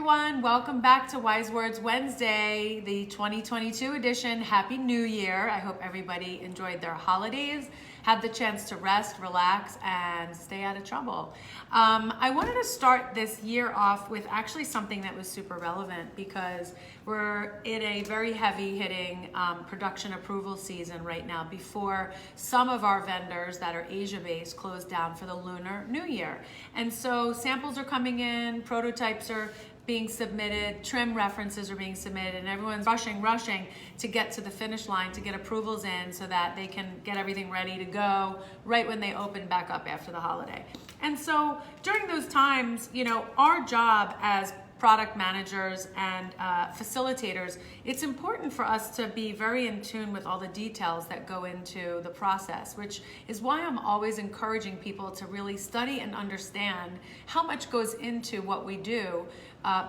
everyone. Welcome back to Wise Words Wednesday, the 2022 edition. Happy New Year. I hope everybody enjoyed their holidays, had the chance to rest, relax, and stay out of trouble. I wanted to start this year off with actually something that was super relevant because we're in a very heavy-hitting production approval season right now before some of our vendors that are Asia-based close down for the Lunar New Year. And so samples are coming in, prototypes are being submitted, trim references are being submitted, and everyone's rushing to get to the finish line to get approvals in so that they can get everything ready to go right when they open back up after the holiday. And so during those times, our job as product managers and facilitators, it's important for us to be very in tune with all the details that go into the process, which is why I'm always encouraging people to really study and understand how much goes into what we do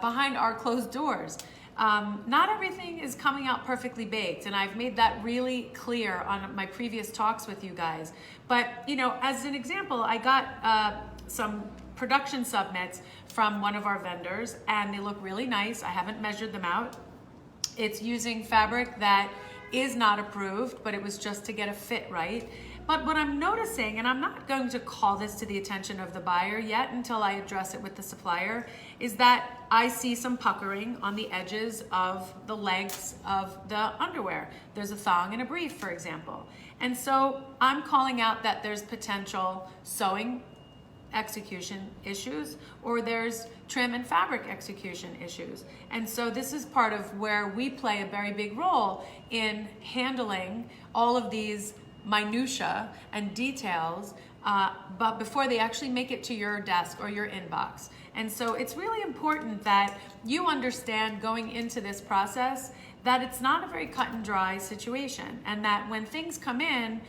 behind our closed doors. Not everything is coming out perfectly baked, and I've made that really clear on my previous talks with you guys. But, as an example, I got some production submits from one of our vendors, and they look really nice. I haven't measured them out. It's using fabric that is not approved, but it was just to get a fit right. But what I'm noticing, and I'm not going to call this to the attention of the buyer yet until I address it with the supplier, is that I see some puckering on the edges of the legs of the underwear. There's a thong and a brief, for example. And so I'm calling out that there's potential sewing execution issues, or there's trim and fabric execution issues. And so this is part of where we play a very big role in handling all of these minutia and details, but before they actually make it to your desk or your inbox. And so it's really important that you understand going into this process that it's not a very cut and dry situation, and that when things come in,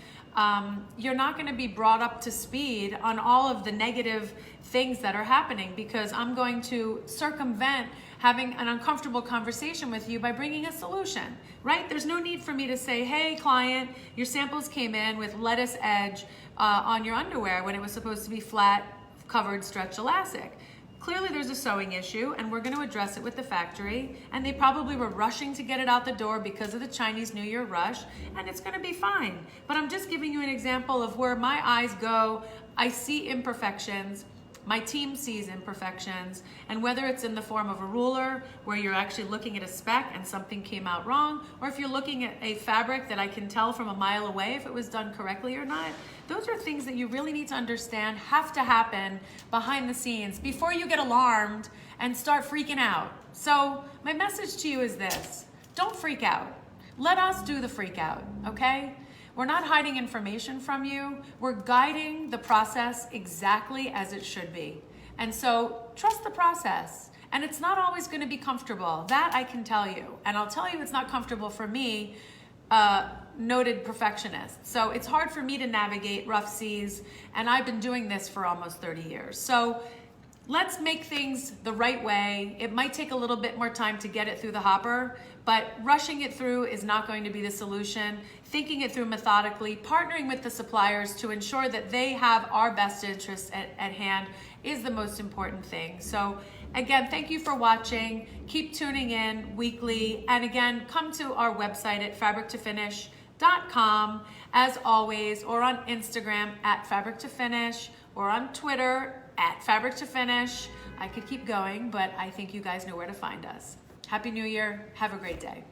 you're not going to be brought up to speed on all of the negative things that are happening, because I'm going to circumvent having an uncomfortable conversation with you by bringing a solution, right? There's no need for me to say, hey, client, your samples came in with lettuce edge on your underwear when it was supposed to be flat, covered stretch elastic. Clearly there's a sewing issue, and we're going to address it with the factory, and they probably were rushing to get it out the door because of the Chinese New Year rush, and it's going to be fine. But I'm just giving you an example of where my eyes go. I see imperfections, my team sees imperfections, and whether it's in the form of a ruler where you're actually looking at a spec and something came out wrong, or if you're looking at a fabric that I can tell from a mile away if it was done correctly or not, those are things that you really need to understand have to happen behind the scenes before you get alarmed and start freaking out. So my message to you is this: don't freak out. Let us do the freak out, okay? We're not hiding information from you. We're guiding the process exactly as it should be. And so trust the process. And it's not always going to be comfortable. That I can tell you. And I'll tell you it's not comfortable for me, noted perfectionist. So it's hard for me to navigate rough seas, and I've been doing this for almost 30 years. So let's make things the right way. It might take a little bit more time to get it through the hopper, but rushing it through is not going to be the solution. Thinking it through methodically, partnering with the suppliers to ensure that they have our best interests at hand is the most important thing. So again, thank you for watching. Keep tuning in weekly. And again, come to our website at fabric2finish.com as always, or on Instagram at fabric2finish, or on Twitter at fabric2finish. I could keep going, but I think you guys know where to find us. Happy New Year. Have a great day.